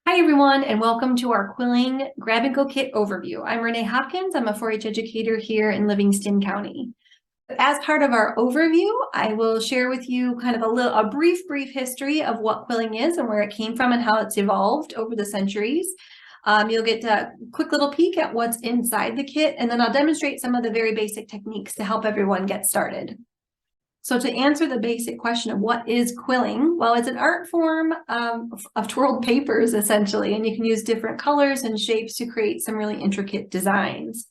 Hi everyone, and welcome to our Quilling Grab and Go Kit overview. I'm Renee Hopkins. I'm a 4-H educator here in Livingston County. As part of our overview, I will share with you kind of a brief history of what quilling is and where it came from and how it's evolved over the centuries. You'll get a quick little peek at what's inside the kit, and then I'll demonstrate some of the very basic techniques to help everyone get started. So to answer the basic question of what is quilling, well, it's an art form of twirled papers, essentially, and you can use different colors and shapes to create some really intricate designs.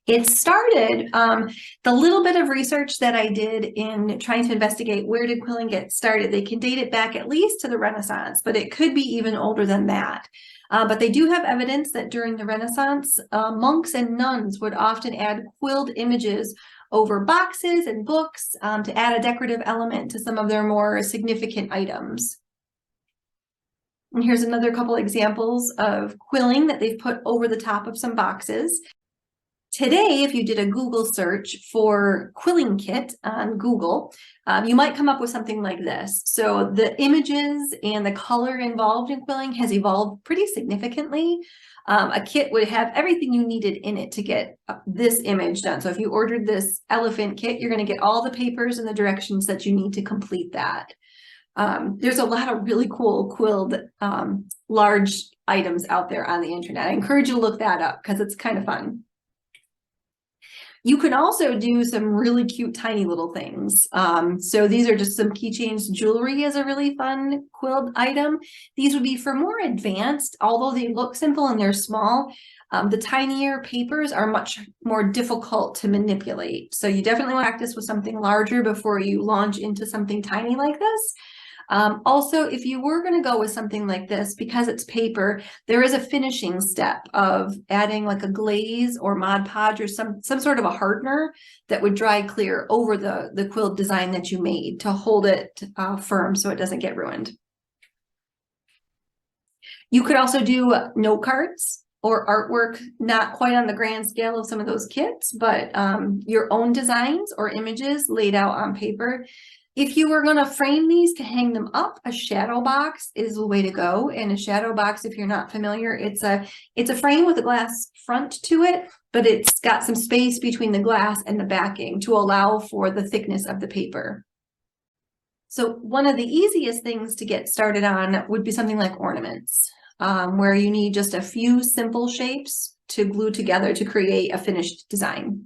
It started, the little bit of research that I did in trying to investigate where did quilling get started, they can date it back at least to the Renaissance, but it could be even older than that. But they do have evidence that during the Renaissance, monks and nuns would often add quilled images over boxes and books to add a decorative element to some of their more significant items. And here's another couple examples of quilling that they've put over the top of some boxes. Today, if you did a Google search for quilling kit on Google, you might come up with something like this. So the images and the color involved in quilling has evolved pretty significantly. A kit would have everything you needed in it to get this image done. So if you ordered this elephant kit, you're going to get all the papers and the directions that you need to complete that. There's a lot of really cool quilled large items out there on the internet. I encourage you to look that up because it's kind of fun. You can also do some really cute tiny little things. So these are just some keychains. Jewelry is a really fun quilled item. These would be for more advanced, although they look simple and they're small. The tinier papers are much more difficult to manipulate. So you definitely want to practice with something larger before you launch into something tiny like this. Also, if you were going to go with something like this, because it's paper, there is a finishing step of adding like a glaze or Mod Podge or some sort of a hardener that would dry clear over the quilt design that you made to hold it firm so it doesn't get ruined. You could also do note cards or artwork, not quite on the grand scale of some of those kits, but your own designs or images laid out on paper. If you were going to frame these to hang them up, a shadow box is the way to go. And a shadow box, if you're not familiar, it's a frame with a glass front to it, but it's got some space between the glass and the backing to allow for the thickness of the paper. So one of the easiest things to get started on would be something like ornaments, where you need just a few simple shapes to glue together to create a finished design.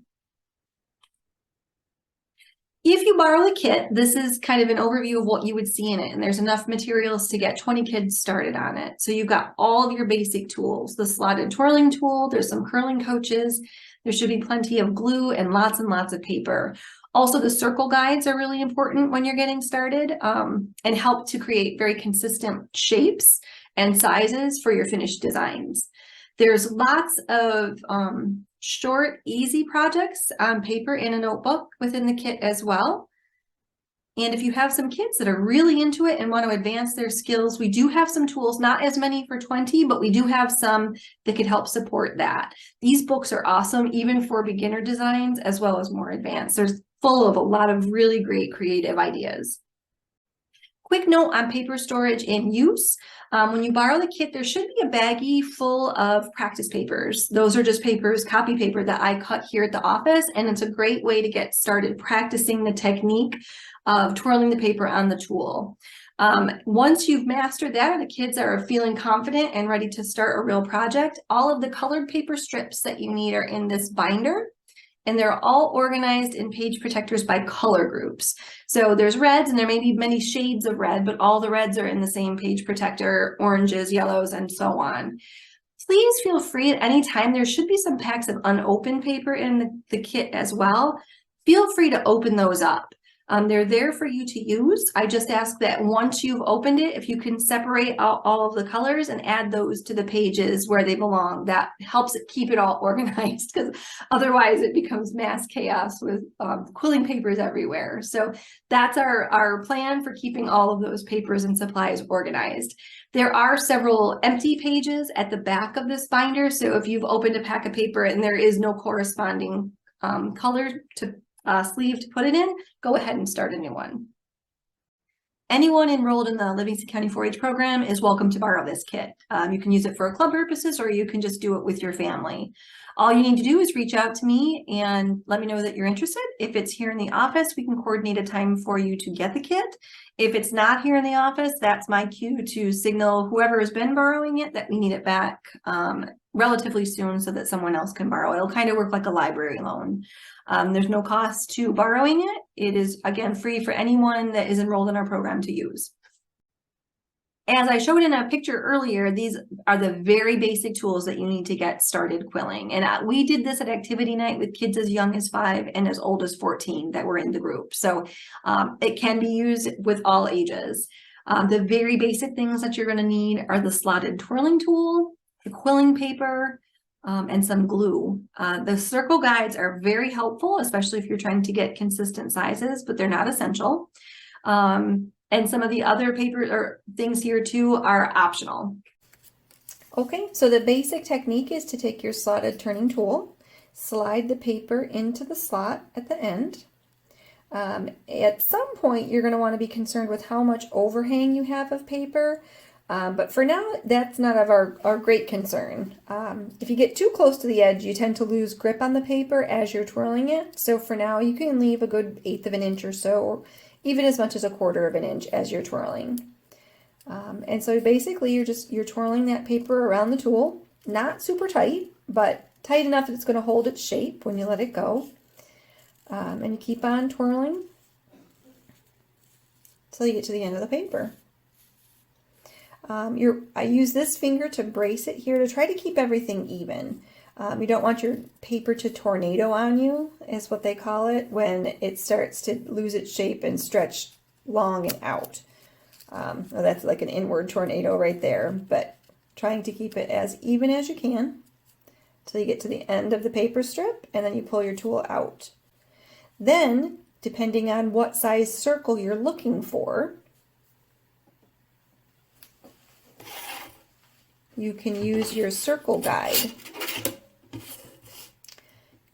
If you borrow the kit, this is kind of an overview of what you would see in it, and there's enough materials to get 20 kids started on it. So you've got all of your basic tools, the slotted twirling tool, there's some curling coaches, there should be plenty of glue and lots of paper. Also, the circle guides are really important when you're getting started and help to create very consistent shapes and sizes for your finished designs. There's lots of short, easy projects on paper in a notebook within the kit as well. And if you have some kids that are really into it and want to advance their skills, we do have some tools, not as many for 20, but we do have some that could help support that. These books are awesome, even for beginner designs as well as more advanced. They're full of a lot of really great creative ideas. Quick note on paper storage and use. When you borrow the kit, there should be a baggie full of practice papers. Those are just papers, copy paper that I cut here at the office, and it's a great way to get started practicing the technique of twirling the paper on the tool. Once you've mastered that, the kids are feeling confident and ready to start a real project, all of the colored paper strips that you need are in this binder. And they're all organized in page protectors by color groups. So there's reds, and there may be many shades of red, but all the reds are in the same page protector, oranges, yellows, and so on. Please feel free at any time. There should be some packs of unopened paper in the kit as well. Feel free to open those up. They're there for you to use. I just ask that once you've opened it, if you can separate out all of the colors and add those to the pages where they belong, that helps it keep it all organized, because otherwise it becomes mass chaos with quilling papers everywhere. So that's our plan for keeping all of those papers and supplies organized. There are several empty pages at the back of this binder. So if you've opened a pack of paper and there is no corresponding color to sleeve to put it in, go ahead and start a new one. Anyone enrolled in the Livingston County 4-H program is welcome to borrow this kit. You can use it for club purposes, or you can just do it with your family. All you need to do is reach out to me and let me know that you're interested. If it's here in the office, we can coordinate a time for you to get the kit. If it's not here in the office, that's my cue to signal whoever has been borrowing it that we need it back relatively soon so that someone else can borrow. It'll kind of work like a library loan. There's no cost to borrowing it. It is, again, free for anyone that is enrolled in our program to use. As I showed in a picture earlier, these are the very basic tools that you need to get started quilling. And we did this at activity night with kids as young as 5 and as old as 14 that were in the group. So it can be used with all ages. The very basic things that you're going to need are the slotted twirling tool, the quilling paper, and some glue. The circle guides are very helpful, especially if you're trying to get consistent sizes, but they're not essential. And some of the other paper or things here too are optional. Okay, so the basic technique is to take your slotted turning tool, slide the paper into the slot at the end. At some point, you're going to want to be concerned with how much overhang you have of paper. But for now, that's not of our great concern. If you get too close to the edge, you tend to lose grip on the paper as you're twirling it. So for now, you can leave a good 1/8 of an inch or so, or even as much as 1/4 of an inch as you're twirling. And so basically, you're twirling that paper around the tool, not super tight, but tight enough that it's going to hold its shape when you let it go. And you keep on twirling until you get to the end of the paper. I use this finger to brace it here to try to keep everything even. You don't want your paper to tornado on you, is what they call it, when it starts to lose its shape and stretch long and out. Well, that's like an inward tornado right there, but trying to keep it as even as you can until you get to the end of the paper strip, and then you pull your tool out. Then, depending on what size circle you're looking for, you can use your circle guide.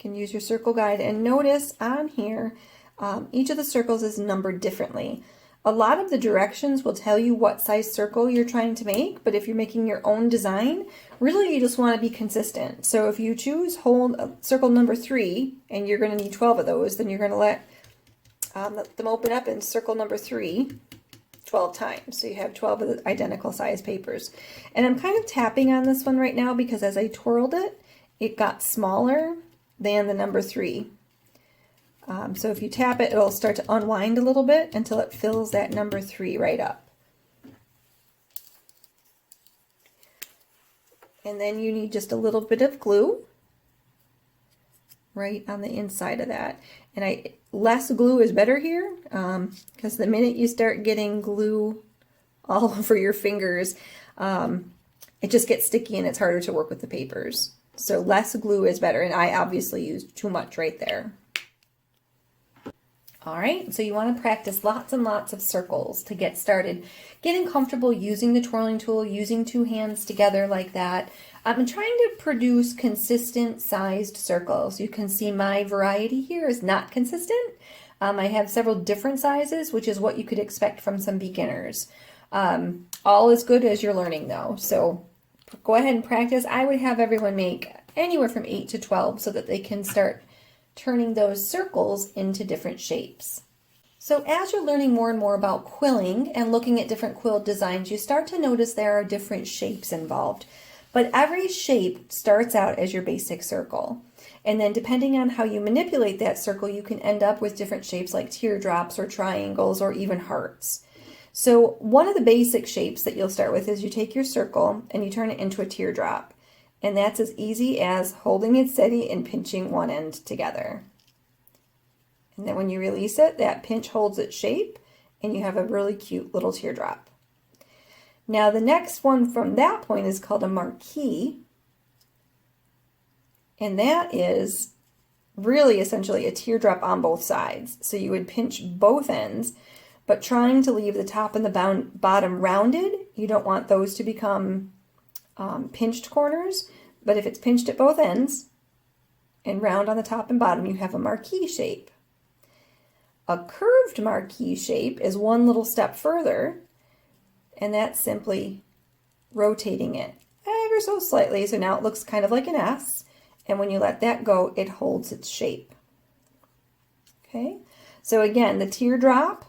And notice on here, each of the circles is numbered differently. A lot of the directions will tell you what size circle you're trying to make, but if you're making your own design, really you just want to be consistent. So if you choose circle number 3, and you're going to need 12 of those, then you're going to let them open up in circle number 3 12 times. So you have 12 of the identical size papers. And I'm kind of tapping on this one right now because as I twirled it, it got smaller than the number 3. So if you tap it, it'll start to unwind a little bit until it fills that number 3 right up. And then you need just a little bit of glue right on the inside of that. And less glue is better here, because the minute you start getting glue all over your fingers, it just gets sticky and it's harder to work with the papers. So less glue is better, and I obviously used too much right there. All right, so you want to practice lots and lots of circles to get started. Getting comfortable using the twirling tool, using 2 hands together like that. I'm trying to produce consistent sized circles. You can see my variety here is not consistent. I have several different sizes, which is what you could expect from some beginners. All is good as you're learning though, so go ahead and practice. I would have everyone make anywhere from 8 to 12 so that they can start turning those circles into different shapes. So as you're learning more and more about quilling and looking at different quilt designs, you start to notice there are different shapes involved. But every shape starts out as your basic circle. And then depending on how you manipulate that circle, you can end up with different shapes like teardrops or triangles or even hearts. So one of the basic shapes that you'll start with is you take your circle and you turn it into a teardrop. And that's as easy as holding it steady and pinching one end together. And then when you release it, that pinch holds its shape and you have a really cute little teardrop. Now the next one from that point is called a marquise. And that is really essentially a teardrop on both sides. So you would pinch both ends, but trying to leave the top and the bottom rounded. You don't want those to become pinched corners, but if it's pinched at both ends and round on the top and bottom, you have a marquise shape. A curved marquee shape is one little step further, and that's simply rotating it ever so slightly, so now it looks kind of like an S, and when you let that go, it holds its shape. Okay, so again, the teardrop,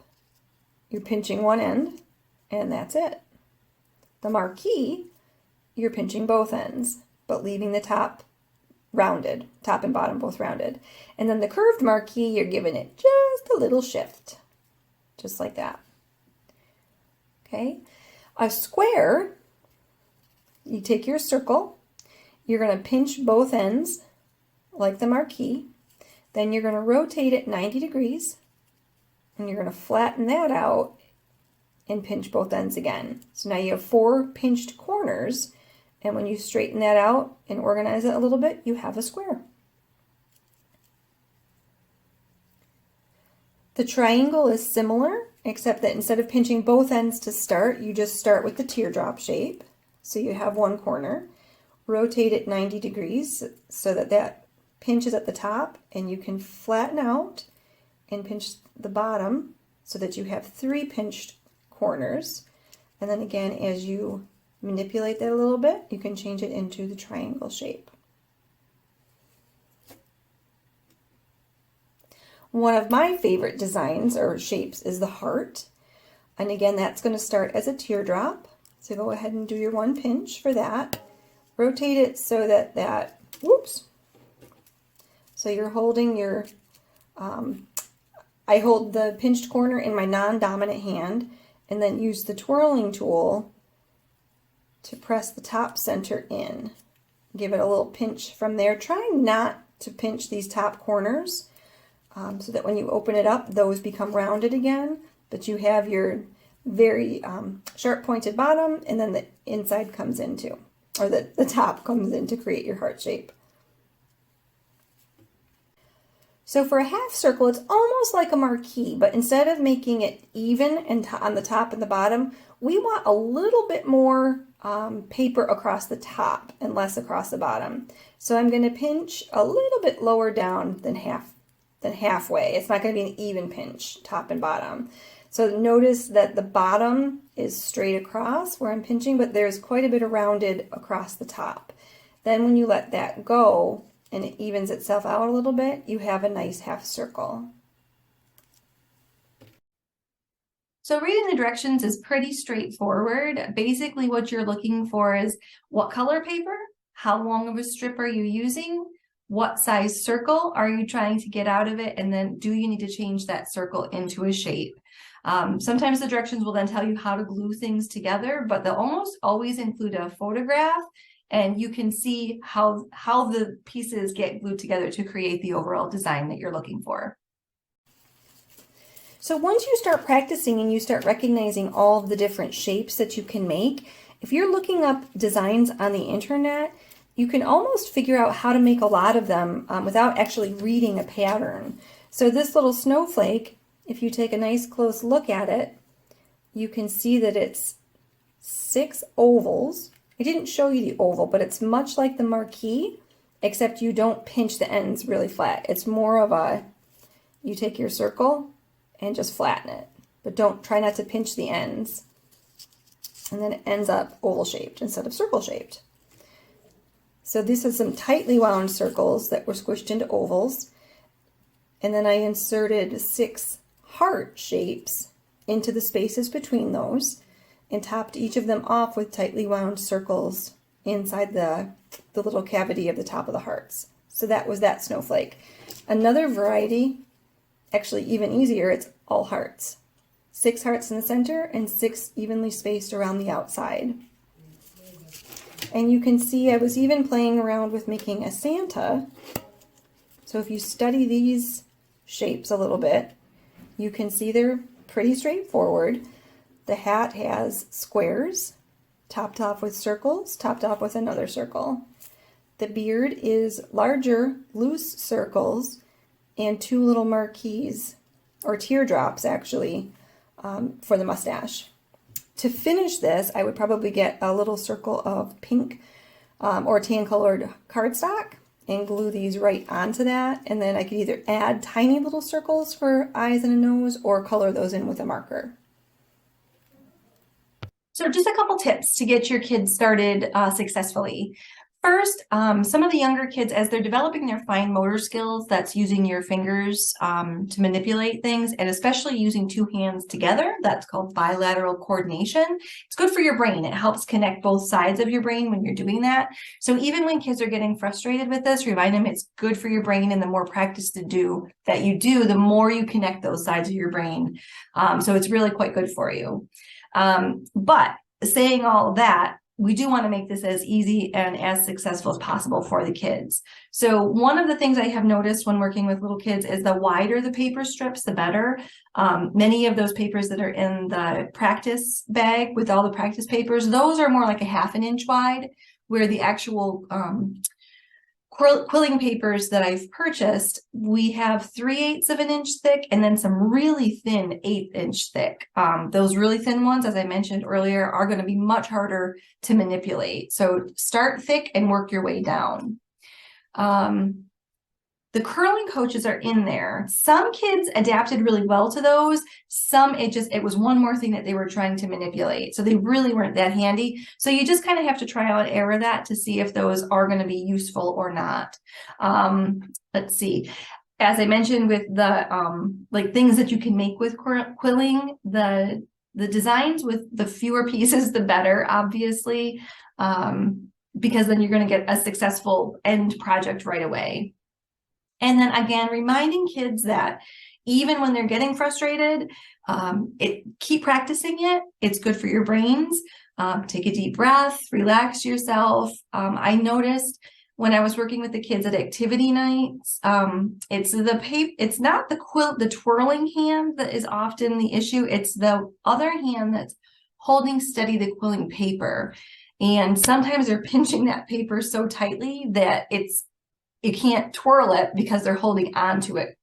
you're pinching one end, and that's it. The marquee, you're pinching both ends, but leaving the top rounded, top and bottom both rounded. And then the curved marquee, you're giving it just a little shift, just like that. Okay, a square, you take your circle, you're going to pinch both ends like the marquee, then you're going to rotate it 90 degrees, and you're going to flatten that out and pinch both ends again. So now you have 4 pinched corners, and when you straighten that out and organize it a little bit, you have a square. The triangle is similar, except that instead of pinching both ends to start, you just start with the teardrop shape. So you have one corner, rotate it 90 degrees so that that pinches at the top, and you can flatten out and pinch the bottom so that you have 3 pinched corners. And then again, as you manipulate that a little bit, you can change it into the triangle shape. One of my favorite designs or shapes is the heart. And again, that's going to start as a teardrop. So go ahead and do your 1 pinch for that. Rotate it so that whoops. So you're holding your, I hold the pinched corner in my non-dominant hand and then use the twirling tool to press the top center in. Give it a little pinch from there. Trying not to pinch these top corners so that when you open it up, those become rounded again, but you have your very sharp pointed bottom, and then the inside comes into, or the top comes in to create your heart shape. So for a half circle, it's almost like a marquee, but instead of making it even and on the top and the bottom, we want a little bit more paper across the top and less across the bottom. So I'm going to pinch a little bit lower down than halfway. It's not going to be an even pinch, top and bottom. So notice that the bottom is straight across where I'm pinching, but there's quite a bit of rounded across the top. Then when you let that go and it evens itself out a little bit, you have a nice half circle. So reading the directions is pretty straightforward. Basically what you're looking for is what color paper, how long of a strip are you using, what size circle are you trying to get out of it, and then do you need to change that circle into a shape. Sometimes the directions will then tell you how to glue things together, but they'll almost always include a photograph, and you can see how the pieces get glued together to create the overall design that you're looking for. So once you start practicing and you start recognizing all of the different shapes that you can make, if you're looking up designs on the internet, you can almost figure out how to make a lot of them without actually reading a pattern. So this little snowflake, if you take a nice close look at it, you can see that it's 6 ovals. I didn't show you the oval, but it's much like the marquee, except you don't pinch the ends really flat. It's more of a, you take your circle and just flatten it, but try not to pinch the ends. And then it ends up oval shaped instead of circle shaped. So this is some tightly wound circles that were squished into ovals. And then I inserted 6 heart shapes into the spaces between those and topped each of them off with tightly wound circles inside the little cavity of the top of the hearts. So that was that snowflake. Another variety, actually even easier, it's all hearts. 6 hearts in the center and 6 evenly spaced around the outside. And you can see I was even playing around with making a Santa. So if you study these shapes a little bit, you can see they're pretty straightforward. The hat has squares, topped off with circles, topped off with another circle. The beard is larger, loose circles and 2 little marquees, or teardrops actually, for the mustache. To finish this, I would probably get a little circle of pink or tan colored cardstock and glue these right onto that. And then I could either add tiny little circles for eyes and a nose or color those in with a marker. So just a couple tips to get your kids started successfully. First, some of the younger kids, as they're developing their fine motor skills, that's using your fingers to manipulate things, and especially using two hands together, that's called bilateral coordination. It's good for your brain. It helps connect both sides of your brain when you're doing that. So even when kids are getting frustrated with this, remind them it's good for your brain, and the more practice you do, the more you connect those sides of your brain. So it's really quite good for you. But saying all of that, we do want to make this as easy and as successful as possible for the kids. So one of the things I have noticed when working with little kids is the wider the paper strips, the better. Many of those papers that are in the practice bag with all the practice papers, those are more like a 1/2 inch wide, where the actual quilling papers that I've purchased, we have 3/8 of an inch thick and then some really thin 1/8 inch thick. Those really thin ones, as I mentioned earlier, are going to be much harder to manipulate. So start thick and work your way down. The curling coaches are in there. Some kids adapted really well to those. Some, it was one more thing that they were trying to manipulate. So they really weren't that handy. So you just kind of have to try out and error that to see if those are going to be useful or not. Let's see. As I mentioned with the like things that you can make with quilling, the designs with the fewer pieces, the better, obviously, because then you're going to get a successful end project right away. And then again, reminding kids that even when they're getting frustrated, keep practicing it. It's good for your brains. Take a deep breath, relax yourself. I noticed when I was working with the kids at activity nights, it's not the twirling hand that is often the issue. It's the other hand that's holding steady the quilling paper. And sometimes they're pinching that paper so tightly that you can't twirl it because they're holding on to it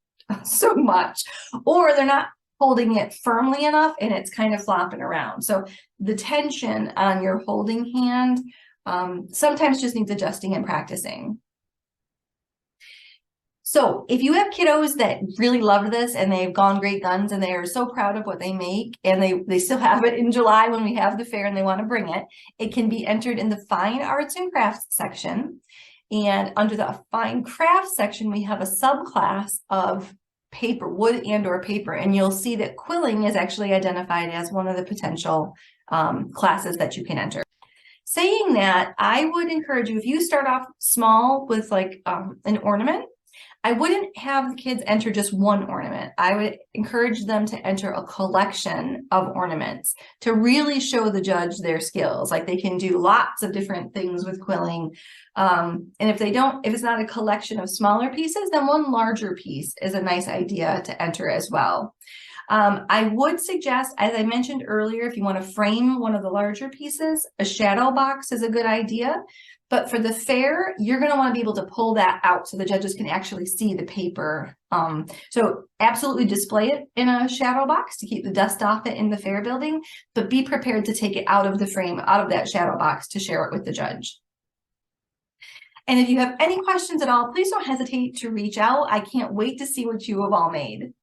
so much, or they're not holding it firmly enough and it's kind of flopping around. So the tension on your holding hand sometimes just needs adjusting and practicing. So if you have kiddos that really love this and they've gone great guns and they are so proud of what they make, and they still have it in July when we have the fair and they want to bring it, it can be entered in the fine arts and crafts section. And under the fine crafts section, we have a subclass of paper, wood and or paper. And you'll see that quilling is actually identified as one of the potential classes that you can enter. Saying that, I would encourage you, if you start off small with like an ornament, I wouldn't have the kids enter just one ornament. I would encourage them to enter a collection of ornaments to really show the judge their skills. Like they can do lots of different things with quilling. And if it's not a collection of smaller pieces, then one larger piece is a nice idea to enter as well. I would suggest, as I mentioned earlier, if you want to frame one of the larger pieces, a shadow box is a good idea. But for the fair, you're going to want to be able to pull that out so the judges can actually see the paper. So absolutely display it in a shadow box to keep the dust off it in the fair building, but be prepared to take it out of the frame, out of that shadow box to share it with the judge. And if you have any questions at all, please don't hesitate to reach out. I can't wait to see what you have all made.